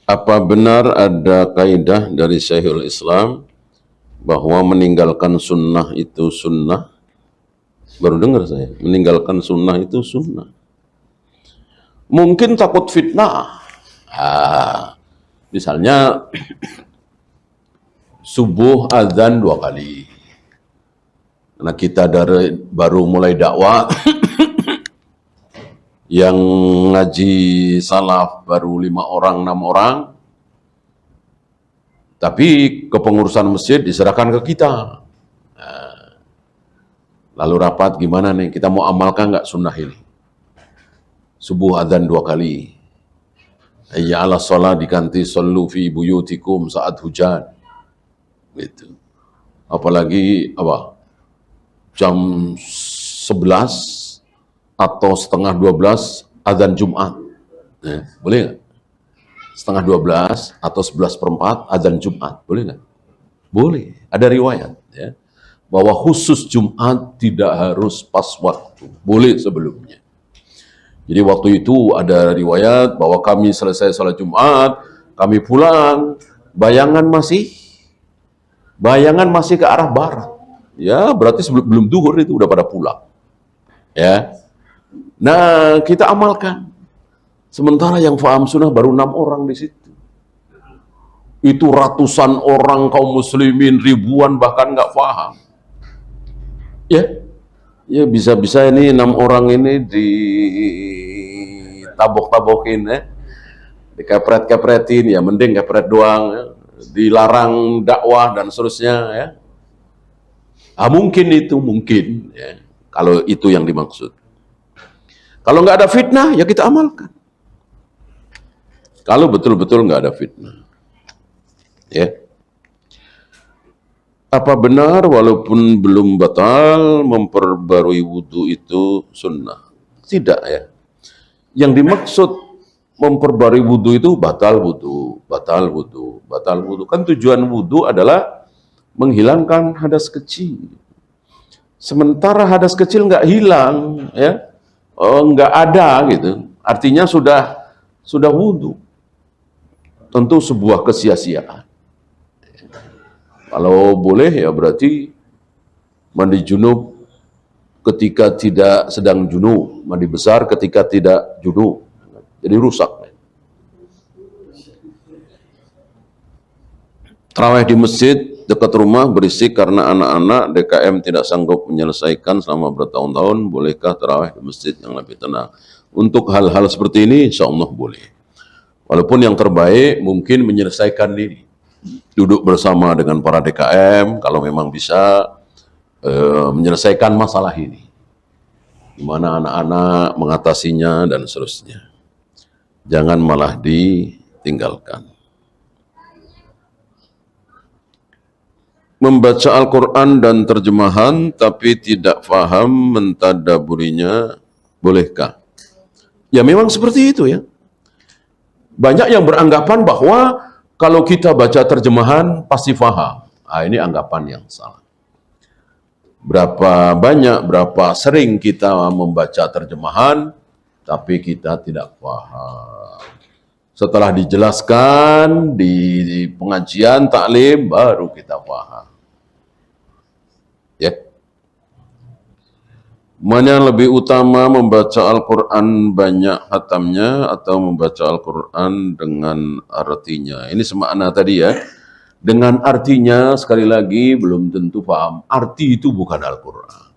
Apa benar ada kaidah dari Syekhul Islam bahwa meninggalkan sunnah itu sunnah? Baru dengar saya, meninggalkan sunnah itu sunnah. Mungkin takut fitnah. Misalnya subuh azan 2 kali. Karena kita baru mulai dakwah, yang ngaji salaf baru 5 orang, 6 orang, tapi kepengurusan masjid diserahkan ke kita. Lalu rapat gimana nih, kita mau amalkan nggak sunnah ini? Subuh azan 2 kali. Hayya ala sholat diganti sallu fi buyutikum saat hujan. Gitu. Apalagi jam 11 atau setengah 12 azan Jumat. Boleh nggak? Setengah 12 atau 11/4 azan Jumat. Boleh nggak? Boleh. Ada riwayat. Ya, bahwa khusus Jumat tidak harus pas waktu. Boleh sebelumnya. Jadi waktu itu ada riwayat bahwa kami selesai salat Jumat, kami pulang, bayangan masih ke arah barat. Ya, berarti belum zuhur itu udah pada pulang. Ya. Nah, kita amalkan. Sementara yang faham sunnah baru 6 orang di situ. Itu ratusan orang kaum muslimin, ribuan bahkan nggak paham. Ya bisa-bisa ini 6 orang ini ditabok-tabokin, dikepret-kepretin, ya mending kepret doang, ya. Dilarang dakwah dan seterusnya, ya. Mungkin ya, kalau itu yang dimaksud. Kalau nggak ada fitnah, ya kita amalkan. Kalau betul-betul nggak ada fitnah, ya. Apa benar walaupun belum batal memperbarui wudhu itu sunnah? Tidak, ya. Yang dimaksud memperbarui wudhu itu batal wudhu. Kan tujuan wudhu adalah menghilangkan hadas kecil. Sementara hadas kecil nggak hilang, ya, nggak ada gitu. Artinya sudah wudhu. Tentu sebuah kesia-siaan. Kalau boleh ya berarti mandi junub ketika tidak sedang junub, mandi besar ketika tidak junub. Jadi rusak. Tarawih di masjid dekat rumah berisik karena anak-anak DKM tidak sanggup menyelesaikan selama bertahun-tahun. Bolehkah tarawih di masjid yang lebih tenang? Untuk hal-hal seperti ini insya Allah boleh. Walaupun yang terbaik mungkin menyelesaikan diri. Duduk bersama dengan para DKM, kalau memang bisa menyelesaikan masalah ini. Gimana anak-anak mengatasinya dan seterusnya. Jangan malah ditinggalkan. Membaca Al-Quran dan terjemahan tapi tidak paham mentadaburinya, bolehkah? Ya memang seperti itu, ya. Banyak yang beranggapan bahwa kalau kita baca terjemahan pasti paham. Ini anggapan yang salah. Berapa sering kita membaca terjemahan tapi kita tidak paham. Setelah dijelaskan di pengajian taklim baru kita paham. Ya. Mana yang lebih utama, membaca Al-Quran banyak hatamnya atau membaca Al-Quran dengan artinya? Ini semakna tadi, ya. Dengan artinya, sekali lagi, belum tentu paham. Arti itu bukan Al-Quran.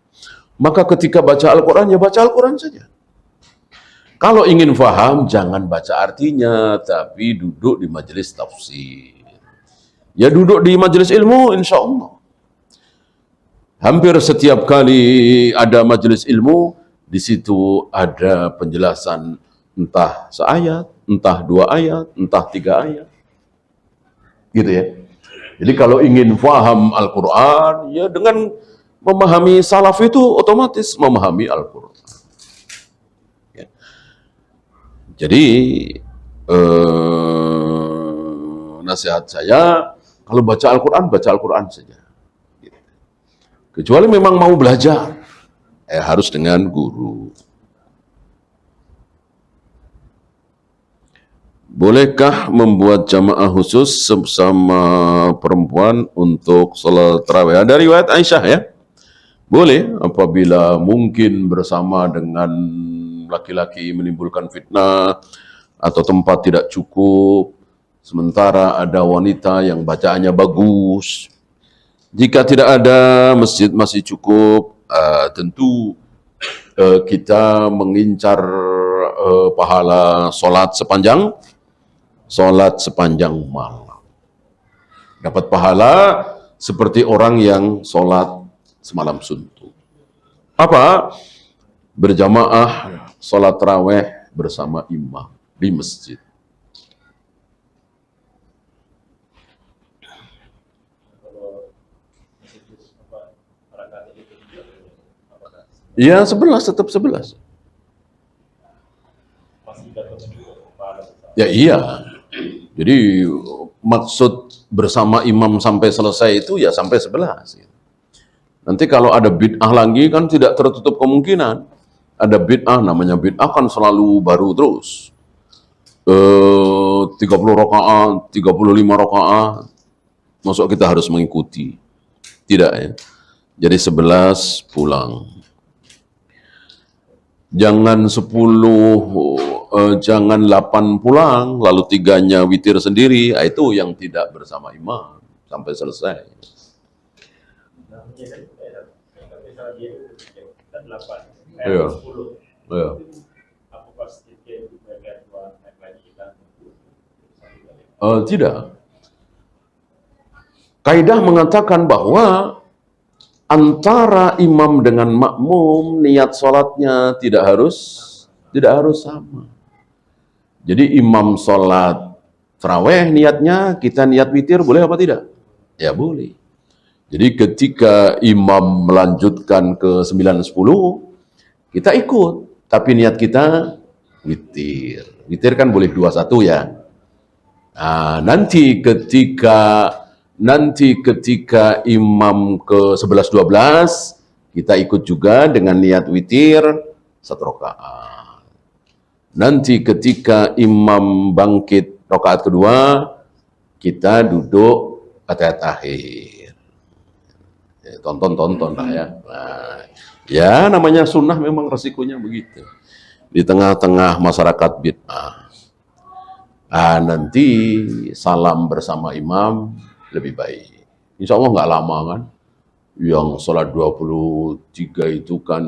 Maka ketika baca Al-Quran, ya baca Al-Quran saja. Kalau ingin paham, jangan baca artinya, tapi duduk di majelis tafsir. Ya duduk di majelis ilmu, insya Allah. Hampir setiap kali ada majelis ilmu, di situ ada penjelasan entah seayat, entah 2 ayat, entah 3 ayat. Gitu, ya. Jadi kalau ingin paham Al-Quran, ya dengan memahami salaf itu otomatis memahami Al-Quran. Ya. Jadi nasihat saya, kalau baca Al-Quran saja. Kecuali memang mau belajar, harus dengan guru. Bolehkah membuat jamaah khusus bersama perempuan untuk sholat tarawih? Ada riwayat Aisyah ya. Boleh apabila mungkin bersama dengan laki-laki menimbulkan fitnah atau tempat tidak cukup, sementara ada wanita yang bacaannya bagus. Jika tidak ada, masjid masih cukup. Tentu kita mengincar pahala sholat sepanjang malam. Dapat pahala seperti orang yang sholat semalam suntuk. Apa? Berjamaah sholat tarawih bersama imam di masjid. Ya 11, tetap 11. Ya iya. Jadi maksud bersama imam sampai selesai itu ya sampai 11. Nanti kalau ada bid'ah lagi kan tidak tertutup kemungkinan. Ada bid'ah, namanya bid'ah kan selalu baru terus. 30 rakaat, 35 rakaat. Masuk kita harus mengikuti. Tidak ya. Jadi 11 pulang. Jangan 10, jangan 8 pulang, lalu 3-nya witir sendiri. Itu yang tidak bersama imam sampai selesai. Iya. Iya. Tidak. Kaidah mengatakan bahwa antara imam dengan makmum niat sholatnya tidak harus sama. Jadi imam sholat tarawih niatnya, kita niat witir, boleh apa tidak? Ya boleh. Jadi ketika imam melanjutkan ke 9-10, kita ikut. Tapi niat kita witir. Witir kan boleh 2-1 ya. Nah, nanti ketika imam ke 11-12, kita ikut juga dengan niat witir 1 rakaat. Nanti ketika imam bangkit rakaat kedua, kita duduk tahiyat akhir. Tonton lah ya. Nah, ya namanya sunnah memang resikonya begitu. Di tengah-tengah masyarakat bid'ah. Nanti salam bersama imam lebih baik. Insya Allah nggak lama kan. Yang sholat 23 itu kan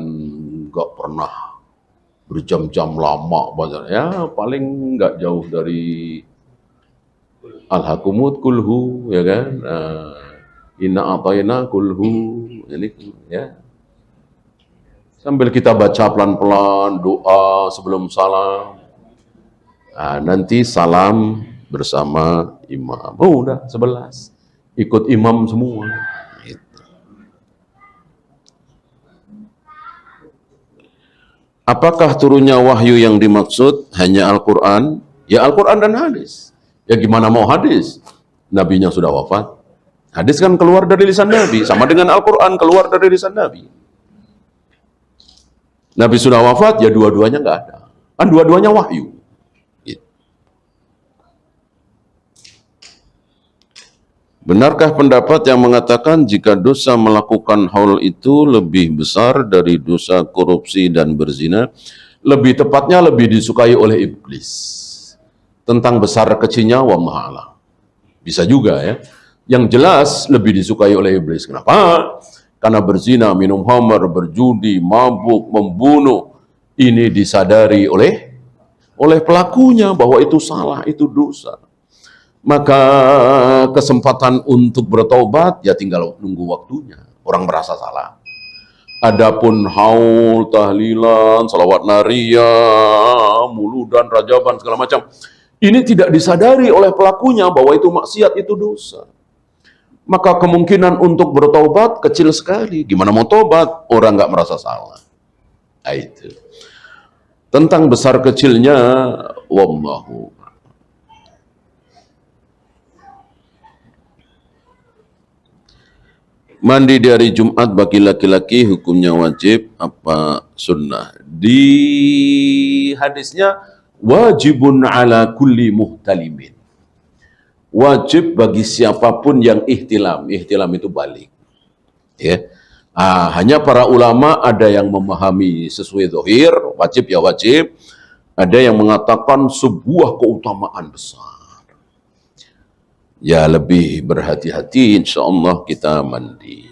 nggak pernah berjam-jam lama. Ya paling nggak jauh dari Al-Hakumut kulhu, ya kan. Inna atayna kulhu, ini ya. Sambil kita baca pelan-pelan doa sebelum salam. Nanti salam bersama imam. Udah 11. Ikut imam semua. Gitu. Apakah turunnya wahyu yang dimaksud hanya Al-Quran? Ya Al-Quran dan hadis. Ya gimana mau hadis? Nabinya sudah wafat. Hadis kan keluar dari lisan Nabi, sama dengan Al-Quran keluar dari lisan Nabi. Nabi sudah wafat, ya dua-duanya nggak ada. Kan dua-duanya wahyu. Gitu. Benarkah pendapat yang mengatakan jika dosa melakukan haul itu lebih besar dari dosa korupsi dan berzina? Lebih tepatnya lebih disukai oleh iblis. Tentang besar kecilnya, wallahu a'lam. Bisa juga ya. Yang jelas lebih disukai oleh iblis. Kenapa? Karena berzina, minum khamar, berjudi, mabuk, membunuh. Ini disadari oleh pelakunya bahwa itu salah, itu dosa. Maka kesempatan untuk bertobat ya tinggal nunggu waktunya. Orang merasa salah. Adapun haul, tahlilan, salawat nariyah, muludan, rajaban, segala macam. Ini tidak disadari oleh pelakunya bahwa itu maksiat, itu dosa. Maka kemungkinan untuk bertobat kecil sekali. Gimana mau tobat? Orang nggak merasa salah. Itu. Tentang besar kecilnya, wallahu. Mandi di hari Jumat bagi laki-laki hukumnya wajib apa sunnah? Di hadisnya wajibun ala kulli muhtalimin. Wajib bagi siapapun yang ihtilam. Ihtilam itu balik. Ya. Hanya para ulama ada yang memahami sesuai zahir, wajib ya wajib. Ada yang mengatakan sebuah keutamaan besar. Ya lebih berhati-hati, insya Allah kita mandi.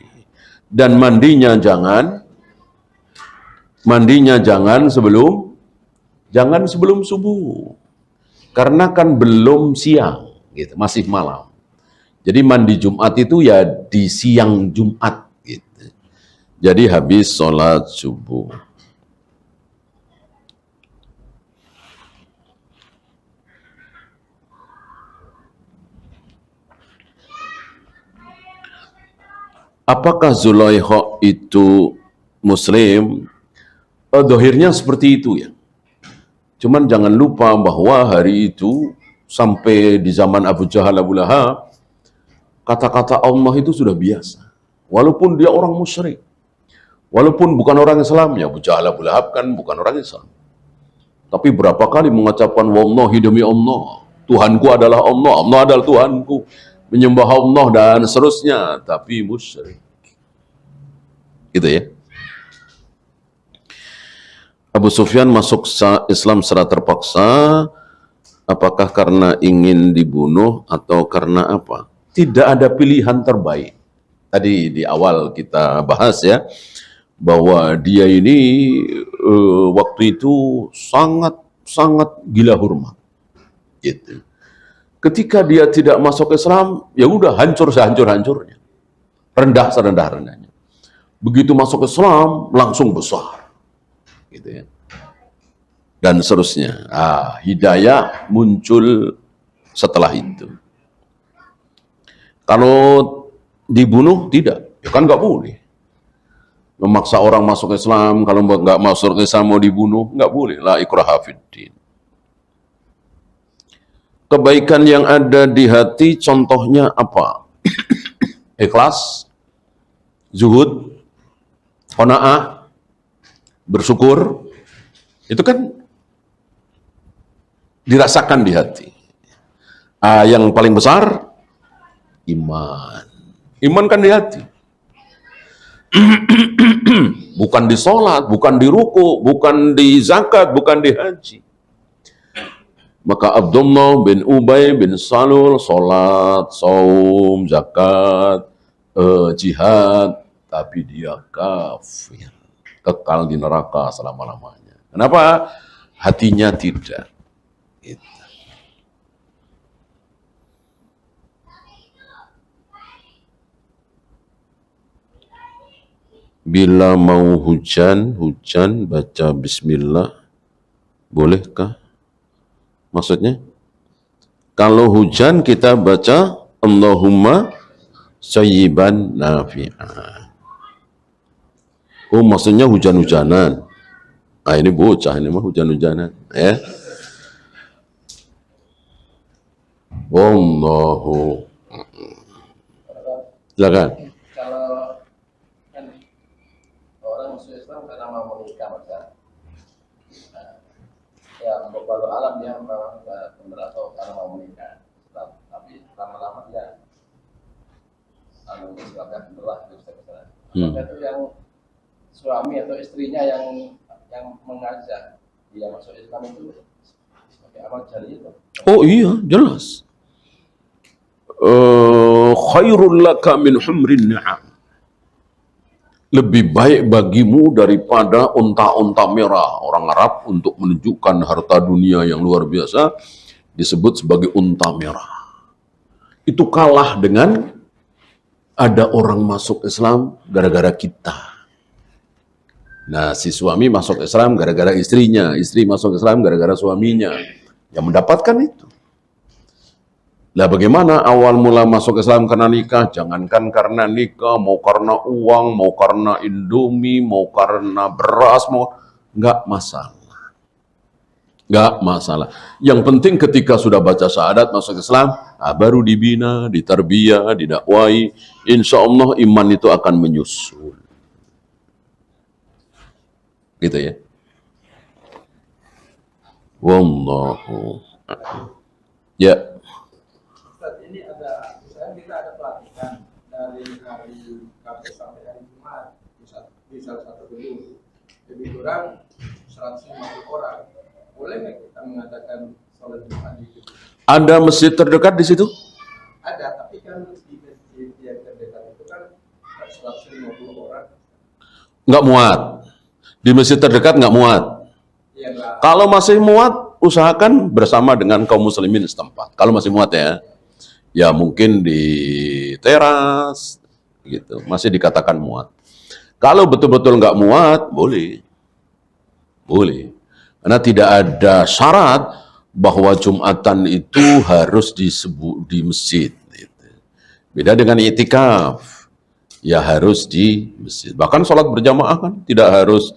Dan mandinya jangan sebelum subuh. Karena kan belum siang, gitu, masih malam. Jadi mandi Jumat itu ya di siang Jumat, gitu. Jadi habis sholat subuh. Apakah Zulaikha itu muslim? Dohirnya seperti itu ya. Cuman jangan lupa bahwa hari itu sampai di zaman Abu Jahal, Abu Lahab, kata-kata Allah itu sudah biasa. Walaupun dia orang musyrik, walaupun bukan orang Islam, ya Abu Jahal, Abu Lahab kan bukan orang Islam. Tapi berapa kali mengucapkan wallahi demi Allah, Tuhanku adalah Allah, Allah adalah Tuhanku, menyembah Allah dan seterusnya, tapi musyrik. Gitu ya. Abu Sufyan masuk Islam secara terpaksa, apakah karena ingin dibunuh atau karena apa? Tidak ada pilihan terbaik. Tadi di awal kita bahas ya, bahwa dia ini waktu itu sangat gila hormat. Gitu. Ketika dia tidak masuk Islam, ya udah hancur sehancur-hancurnya. Rendah serendah-rendahnya. Begitu masuk Islam, langsung besar. Gitu ya. Dan seterusnya. Hidayah muncul setelah itu. Kalau dibunuh, tidak. Ya kan nggak boleh. Memaksa orang masuk Islam, kalau nggak masuk Islam mau dibunuh, nggak boleh. La ikraha fiddin. Kebaikan yang ada di hati, contohnya apa? Ikhlas, zuhud, qanaah, bersyukur, itu kan dirasakan di hati. Yang paling besar, iman. Iman kan di hati. Bukan di sholat, bukan di ruku, bukan di zakat, bukan di haji. Maka Abdullah bin Ubay bin Salul, sholat, saum, zakat, jihad, tapi dia kafir. Kekal di neraka selama-lamanya. Kenapa? Hatinya tidak. Gitu. Bila mau hujan baca bismillah, bolehkah? Maksudnya? Kalau hujan kita baca Allahumma sayyiban nafi'ah. Oh, maksudnya hujan-hujanan. Ini bocah, ini mah hujan-hujanan. Ya. Wallahu. Silakan. Kalau kan orang masuk Islam karena mau menikah maka ya baru alam dia memang benar atau karena mau menikah. Tapi lama-lama dia silakan belah itu bisa. Itu yang suami atau istrinya yang mengajak dia masuk Islam itu sebagai amal jari itu. Oh iya, jelas. Khairul laka min humrin na'am. Lebih baik bagimu daripada unta-unta merah. Orang Arab untuk menunjukkan harta dunia yang luar biasa disebut sebagai unta merah. Itu kalah dengan ada orang masuk Islam gara-gara kita. Nah, si suami masuk Islam gara-gara istrinya, istri masuk Islam gara-gara suaminya. Yang mendapatkan itu. Lah bagaimana awal mula masuk Islam karena nikah? Jangankan karena nikah, mau karena uang, mau karena Indomie, mau karena beras, nggak masalah. Nggak masalah. Yang penting ketika sudah baca syahadat masuk Islam, baru dibina, ditarbiyah, didakwai. Insya Allah iman itu akan menyusul. Gitu ya. Wallahu. Ya. Ustaz, ini ada, misalnya kita ada pelatihan dari hari Kamis sampai hari Jumat di salah satu gedung. Lebih kurang 150 orang. Boleh nggak kita mengadakan sholat Jumat di gedung? Ada masjid terdekat di situ? Ada, tapi kan di masjid yang terdekat itu kan 150 orang. Nggak muat. Di masjid terdekat nggak muat. Ya nggak. Kalau masih muat, usahakan bersama dengan kaum muslimin setempat. Kalau masih muat ya mungkin di teras, gitu. Masih dikatakan muat. Kalau betul-betul nggak muat, boleh. Karena tidak ada syarat bahwa Jumatan itu harus disebut di masjid. Gitu. Beda dengan itikaf, ya harus di masjid. Bahkan sholat berjamaah kan tidak harus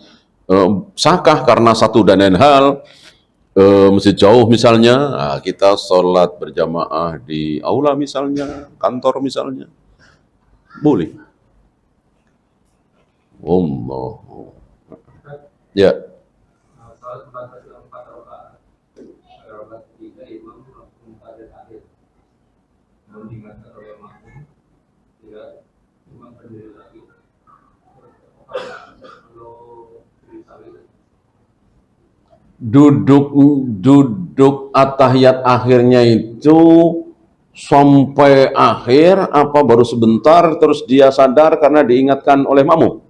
sakah karena satu dan lain hal. Masjid jauh misalnya, nah, kita sholat berjamaah di aula misalnya, kantor misalnya, boleh. Ya. Sholat membatasi 4 rakaat. Rakaat ketiga imam langsung pada akhir. Namun diingatkan oleh makmum, tidak imam berdiri lagi. Kalau disalin Duduk at-tahiyat akhirnya itu sampai akhir apa baru sebentar terus dia sadar karena diingatkan oleh makmum?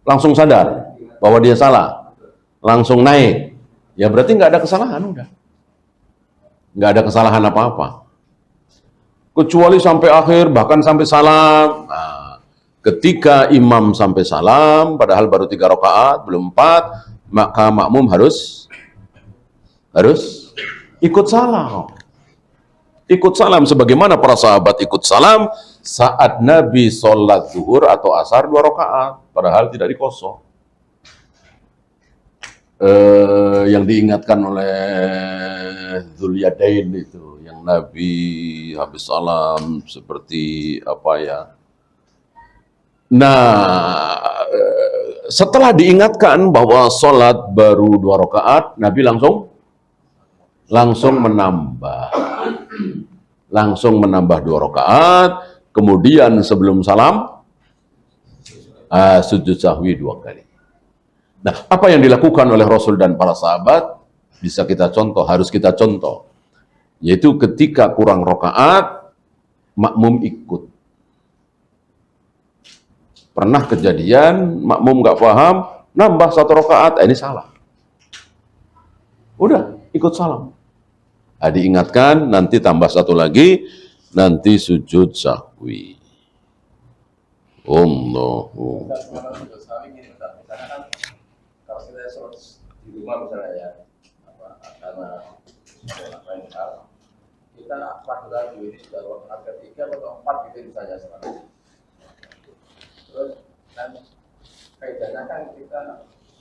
Langsung sadar bahwa dia salah, langsung naik. Ya berarti nggak ada kesalahan, udah. Nggak ada kesalahan apa-apa. Kecuali sampai akhir, bahkan sampai salam. Nah, ketika imam sampai salam, padahal baru 3 rakaat, belum 4, maka makmum harus ikut salam. Ikut salam sebagaimana para sahabat ikut salam saat Nabi sholat zuhur atau asar 2 rakaat, padahal tidak dikosong. Yang diingatkan oleh Dzulyadain itu, yang Nabi habis salam seperti apa ya. Nah, setelah diingatkan bahwa sholat baru 2 rakaat, Nabi langsung menambah 2 rakaat, kemudian sebelum salam sujud sahwi 2 kali. Nah, apa yang dilakukan oleh Rasul dan para sahabat bisa kita contoh, harus kita contoh, yaitu ketika kurang rakaat, makmum ikut. Pernah kejadian makmum nggak paham, nambah 1 rakaat, ini salah. Udah, ikut salam. Diingatkan, nanti tambah 1 lagi, nanti sujud sahwi. Allahu. Misalnya kan kalau kita sholat di rumah misalnya ya, karena apa yang hal, kita pada ini sudah rakaat ketiga atau 4 gitu misalnya sekarang. Terus kan kaidahnya kan kita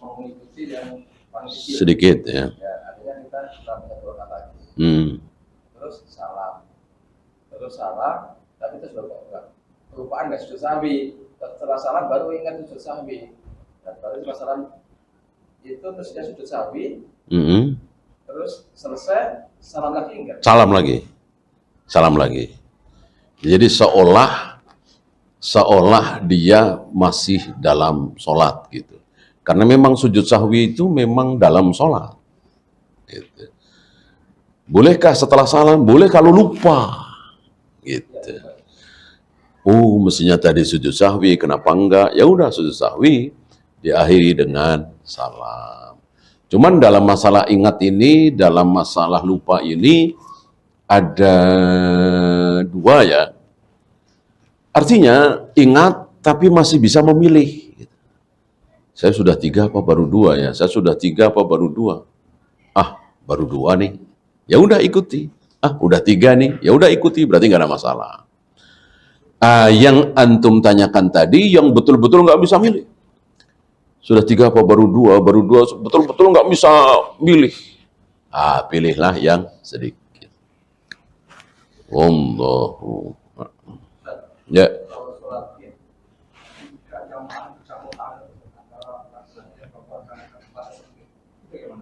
mau mengikuti yang paling Sedikit ya. Ya, artinya kita sudah punya 2 rakaat lagi. Terus salam, tapi itu sudah kelupaan nggak sujud sahwi. Setelah salam baru ingat sujud sahwi. Dan baru setelah salam itu terus dia sujud sahwi. Terus selesai salam lagi enggak? Salam lagi. Jadi seolah dia masih dalam sholat gitu. Karena memang sujud sahwi itu memang dalam sholat. Gitu. Bolehkah setelah salam? Boleh kalau lupa. Gitu. Mestinya tadi sujud sahwi, kenapa enggak? Ya udah sujud sahwi diakhiri dengan salam. Cuman dalam masalah ingat ini, dalam masalah lupa ini ada 2 ya. Artinya ingat tapi masih bisa memilih. Saya sudah 3 apa baru 2 ya? Saya sudah 3 apa baru 2? Baru 2 nih. Ya udah ikuti. Udah 3 nih. Ya udah ikuti. Berarti nggak ada masalah. Yang antum tanyakan tadi, yang betul-betul nggak bisa milih. Sudah 3 apa baru 2? Baru 2 betul-betul nggak bisa milih. Pilihlah yang sedikit. Allahu. Ya.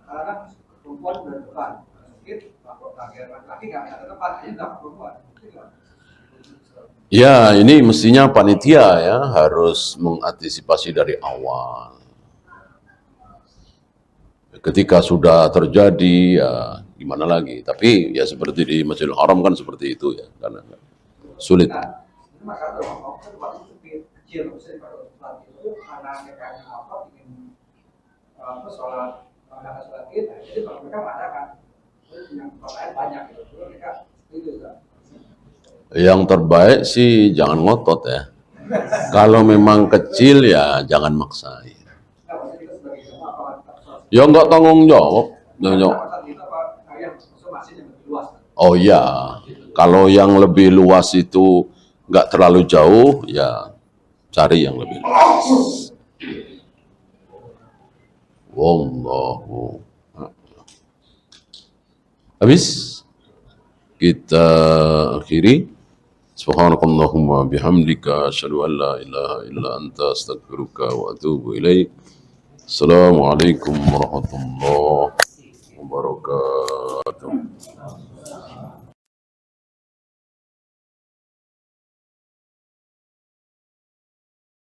Karena perempuan masjid, laki nggak ada tempat, hanya nggak perempuan. Ya, ini mestinya panitia ya harus mengantisipasi dari awal. Ketika sudah terjadi ya gimana lagi. Tapi ya seperti di Masjidil Haram kan seperti itu ya, karena sulit. Nah, itu maka kalau kan waktu itu kecil, misalnya pada sholat itu anaknya kayak apa ingin sholat id, jadi kalau mereka mengadakan yang pertanyaan banyak gitu, terus mereka itu kan. Yang terbaik sih jangan ngotot ya. Kalau memang kecil ya jangan maksain. Nah, maksudnya kita sebagai jemaah apa kita sholat Ya nggak tanggung jawab. Tanggung jawab. sholat itu apa yang masih yang lebih luas. Oh ya, kalau yang lebih luas itu nggak terlalu jauh, ya cari yang lebih luas. Wallahu. Habis kita akhiri. Subhanakallahumma bihamdika asyhadu an la ilaha illa anta astaghfiruka wa atubu ilaik. Assalamualaikum warahmatullahi